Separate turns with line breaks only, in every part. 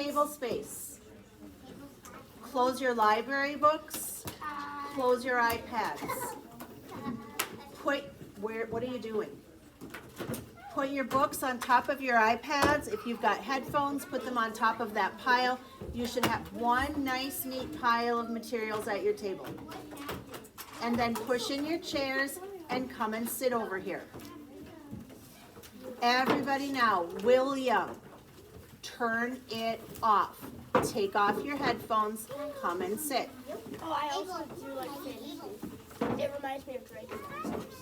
table space. Close your library books. Close your iPads. What are you doing? Put your books on top of your iPads. If you've got headphones, put them on top of that pile. You should have one nice, neat pile of materials at your table. And then push in your chairs and come and sit over here. Everybody now, William, turn it off. Take off your headphones, come and sit.
Oh, I also do like fantasy. It reminds me of Drake and Monsters.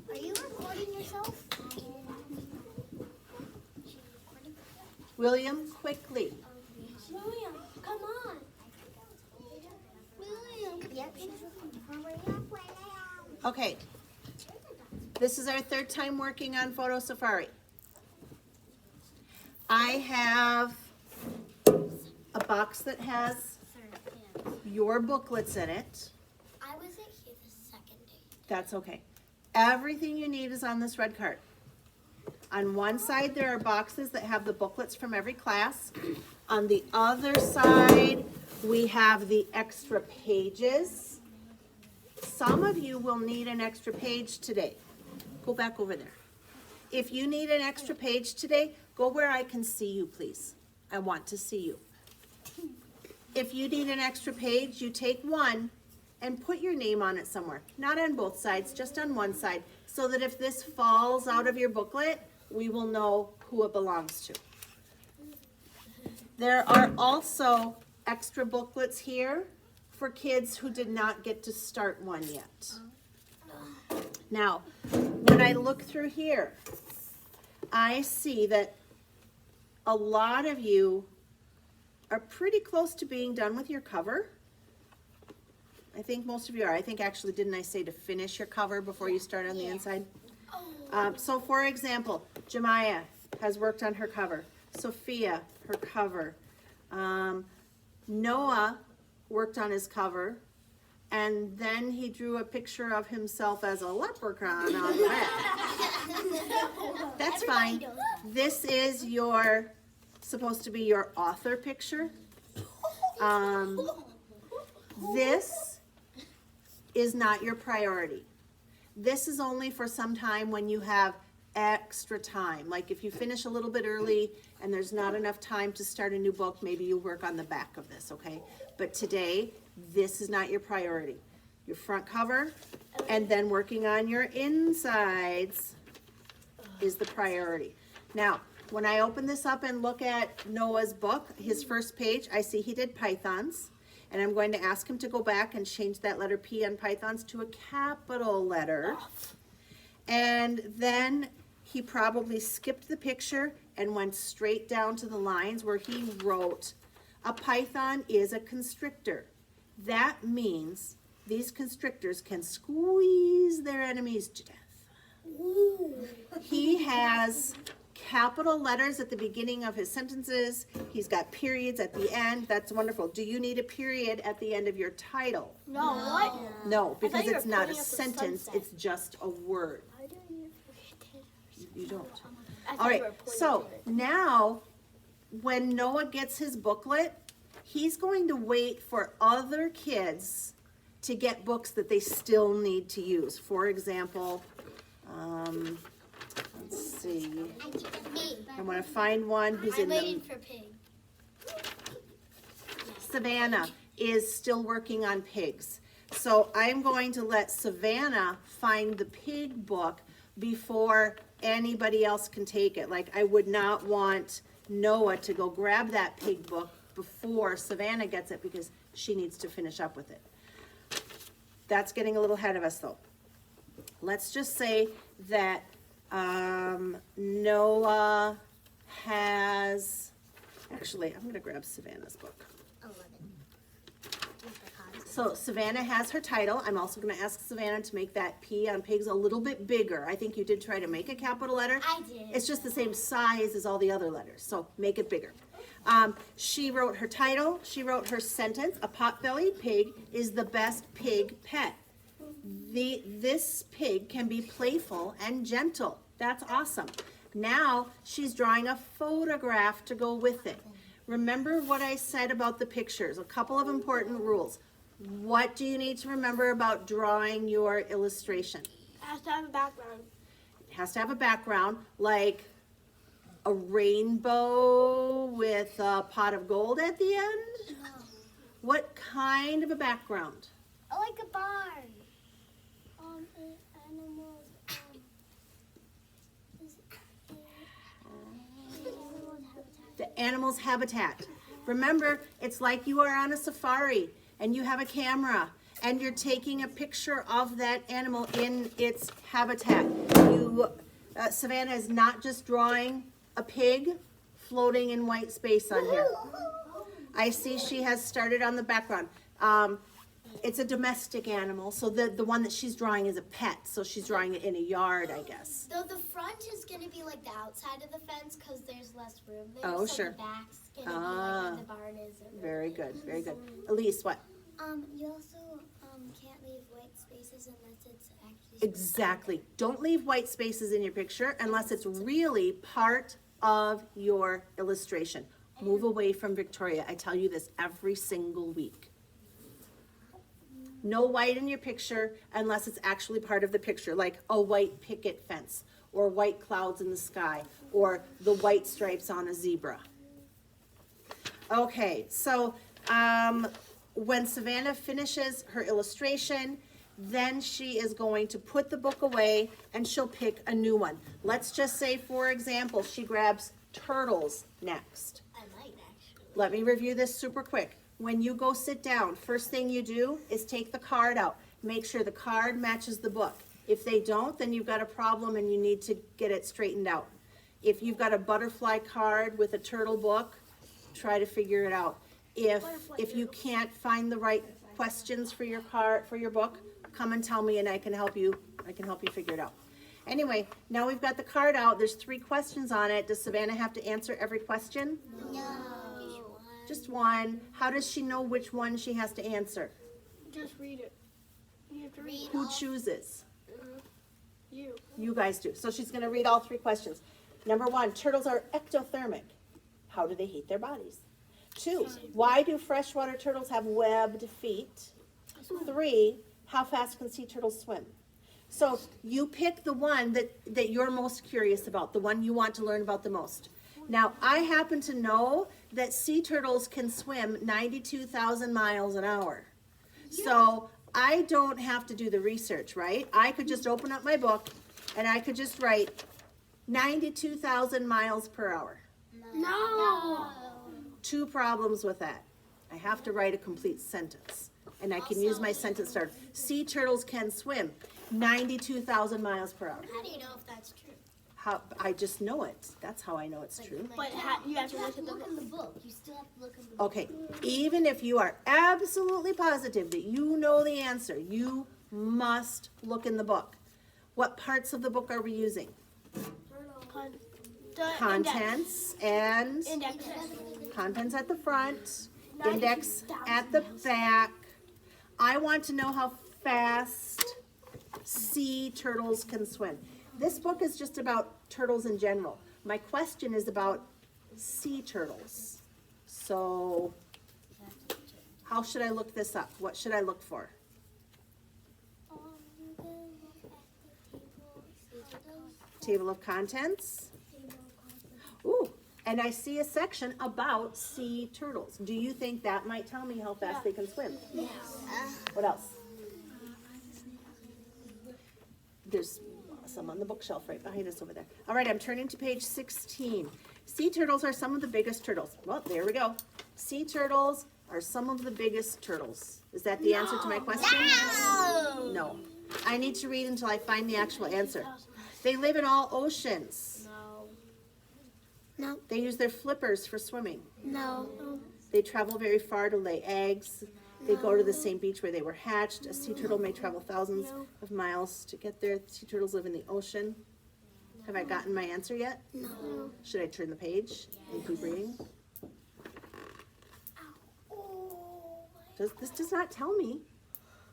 Are you recording yourself?
William, quickly.
William, come on.
William. Yep, she's recording.
Okay, this is our third time working on Photo Safari. I have a box that has your booklets in it.
I wasn't here the second day.
That's okay. Everything you need is on this red card. On one side, there are boxes that have the booklets from every class. On the other side, we have the extra pages. Some of you will need an extra page today. Go back over there. If you need an extra page today, go where I can see you, please. I want to see you. If you need an extra page, you take one and put your name on it somewhere. Not on both sides, just on one side, so that if this falls out of your booklet, we will know who it belongs to. There are also extra booklets here for kids who did not get to start one yet. Now, when I look through here, I see that a lot of you are pretty close to being done with your cover. I think most of you are. I think actually, didn't I say to finish your cover before you start on the inside? So for example, Jemiah has worked on her cover. Sophia, her cover. Noah worked on his cover. And then he drew a picture of himself as a leprechaun on the back. That's fine. This is supposed to be your author picture. This is not your priority. This is only for some time when you have extra time. Like if you finish a little bit early and there's not enough time to start a new book, maybe you work on the back of this, okay? But today, this is not your priority. Your front cover and then working on your insides is the priority. Now, when I open this up and look at Noah's book, his first page, I see he did pythons. And I'm going to ask him to go back and change that letter P on pythons to a capital letter. And then he probably skipped the picture and went straight down to the lines where he wrote, a python is a constrictor. That means these constrictors can squeeze their enemies to death. He has capital letters at the beginning of his sentences. He's got periods at the end. That's wonderful. Do you need a period at the end of your title?
No, what?
No, because
you were
it's not a
pointing at the
sentence,
sunset.
it's just a word. You don't.
I thought
All
you
right,
were pointing
so
to it.
now when Noah gets his booklet, he's going to wait for other kids to get books that they still need to use. For example, let's see. I want to find one who's
I'm
in
waiting
the...
for Pig.
Savannah is still working on pigs. So I'm going to let Savannah find the pig book before anybody else can take it. Like I would not want Noah to go grab that pig book before Savannah gets it because she needs to finish up with it. That's getting a little ahead of us though. Let's just say that Noah has, actually I'm gonna grab Savannah's book.
11.
So Savannah has her title. I'm also going to ask Savannah to make that P on pigs a little bit bigger. I think you did try to make a capital letter.
I did.
It's just the same size as all the other letters, so make it bigger. She wrote her title. She wrote her sentence. A potbelly pig is the best pig pet. This pig can be playful and gentle. That's awesome. Now she's drawing a photograph to go with it. Remember what I said about the pictures, a couple of important rules. What do you need to remember about drawing your illustration?
It has to have a background.
It has to have a background, like a rainbow with a pot of gold at the end?
No.
What kind of a background?
I like a barn. Animals.
The animal's habitat. Remember, it's like you are on a safari and you have a camera and you're taking a picture of that animal in its habitat. Savannah is not just drawing a pig floating in white space on here. I see she has started on the background. It's a domestic animal, so the one that she's drawing is a pet, so she's drawing it in a yard, I guess.
Though the front is going to be like the outside of the fence because there's less room there.
Oh,
so
sure.
The back's going to be like where the barn is.
Very good, very good. Elise, what?
You also can't leave white spaces unless it's actually.
Exactly. Don't leave white spaces in your picture unless it's really part of your illustration. Move away from Victoria. I tell you this every single week. No white in your picture unless it's actually part of the picture, like a white picket fence, or white clouds in the sky, or the white stripes on a zebra. Okay, so when Savannah finishes her illustration, then she is going to put the book away and she'll pick a new one. Let's just say, for example, she grabs turtles next.
I might actually.
Let me review this super quick. When you go sit down, first thing you do is take the card out. Make sure the card matches the book. If they don't, then you've got a problem and you need to get it straightened out. If you've got a butterfly card with a turtle book, try to figure it out. If you can't find the right questions for your card, for your book, come and tell me and I can help you figure it out. Anyway, now we've got the card out. There's 3 questions on it. Does Savannah have to answer every question?
No.
Just one. How does she know which one she has to answer?
Just read it. You have to read it.
Who chooses?
You.
You guys do. So she's going to read all 3 questions. Number 1, turtles are ectothermic. How do they heat their bodies? 2, why do freshwater turtles have webbed feet? 3, how fast can sea turtles swim? So you pick the one that you're most curious about, the one you want to learn about the most. Now, I happen to know that sea turtles can swim 92,000 miles an hour. So I don't have to do the research, right? I could just open up my book and I could just write 92,000 miles per hour.
No.
2 problems with that. I have to write a complete sentence. And I can use my sentence starter. Sea turtles can swim 92,000 miles per hour.
How do you know if that's true?
I just know it. That's how I know it's true.
But you have to look at the
Look in the book. You still have to look in the book.
Okay, even if you are absolutely positive that you know the answer, you must look in the book. What parts of the book are we using? Contents and
Index.
contents at the front, index at the back. I want to know how fast sea turtles can swim. This book is just about turtles in general. My question is about sea turtles. So how should I look this up? What should I look for?
You can look at the
Table of contents. Ooh, and I see a section about sea turtles. Do you think that might tell me how fast they can swim? What else? There's some on the bookshelf right behind us over there. All right, I'm turning to page 16. Sea turtles are some of the biggest turtles. Well, there we go. Sea turtles are some of the biggest turtles. Is that the answer to my question? No. I need to read until I find the actual answer. They live in all oceans.
No.
They use their flippers for swimming.
No.
They travel very far to lay eggs. They go to the same beach where they were hatched. A sea turtle may travel thousands of miles to get there. Sea turtles live in the ocean. Have I gotten my answer yet?
No.
Should I turn the page and keep reading? This does not tell me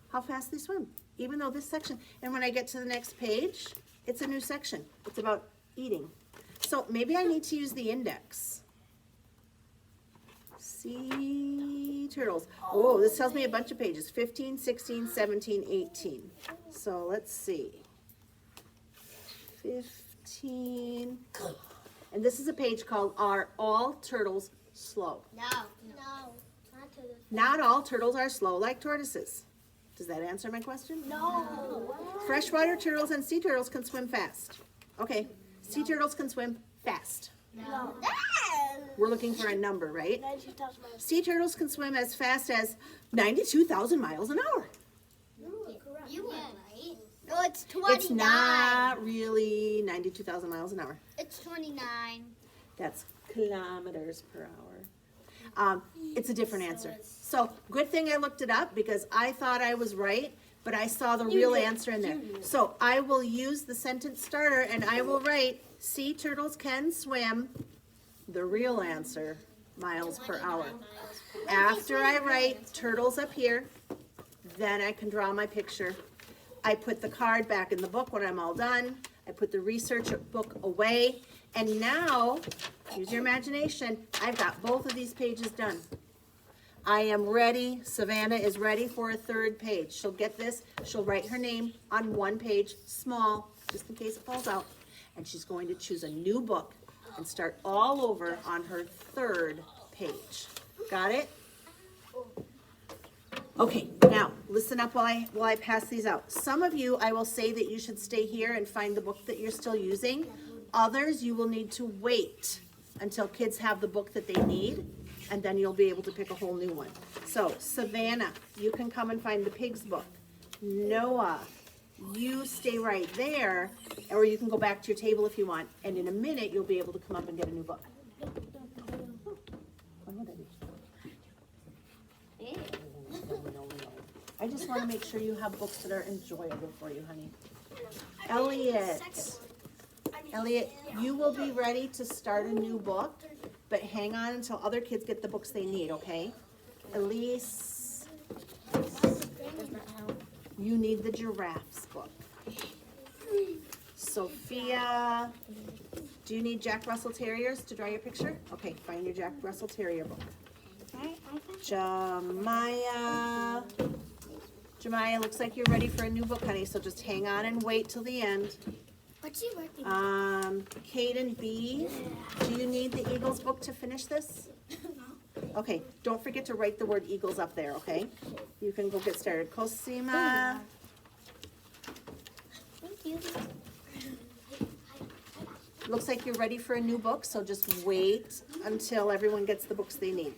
how fast they swim. even though this section, and when I get to the next page, it's a new section. It's about eating. So maybe I need to use the index. Sea turtles. Oh, this tells me a bunch of pages. 15, 16, 17, 18. So let's see. 15. And this is a page called Are All Turtles Slow?
No. Not to the.
Not all turtles are slow like tortoises. Does that answer my question?
No.
Freshwater turtles and sea turtles can swim fast. Okay, sea turtles can swim fast.
No.
We're looking for a number, right?
92,000 miles.
Sea turtles can swim as fast as 92,000 miles an hour.
Correct.
You were right.
No, it's 29.
It's not really 92,000 miles an hour.
It's 29.
That's kilometers per hour. It's a different answer. So good thing I looked it up because I thought I was right, but I saw the real answer in there. So I will use the sentence starter and I will write sea turtles can swim, the real answer, miles per hour. After I write turtles up here, then I can draw my picture. I put the card back in the book when I'm all done. I put the research book away. And now, use your imagination, I've got both of these pages done. I am ready. Savannah is ready for a third page. She'll get this. She'll write her name on one page, small, just in case it falls out. And she's going to choose a new book and start all over on her third page. Got it? Okay, now listen up while I pass these out. Some of you, I will say that you should stay here and find the book that you're still using. Others, you will need to wait until kids have the book that they need, and then you'll be able to pick a whole new one. So, Savannah, you can come and find the pig's book. Noah, you stay right there, or you can go back to your table if you want, and in a minute, you'll be able to come up and get a new book. I just want to make sure you have books that are enjoyable for you, honey. Elliot, you will be ready to start a new book, but hang on until other kids get the books they need, okay? Elise, you need the giraffes book. Sophia, do you need Jack Russell Terriers to draw your picture? Okay, find your Jack Russell Terrier book. Jemiah, looks like you're ready for a new book, honey, so just hang on and wait till the end.
What's he working on?
Caden B, do you need the Eagles book to finish this? Okay, don't forget to write the word Eagles up there, okay? You can go get started. Cosima,
Thank you.
looks like you're ready for a new book, so just wait until everyone gets the books they need.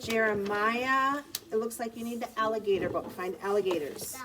Jeremiah, it looks like you need the alligator book. Find alligators.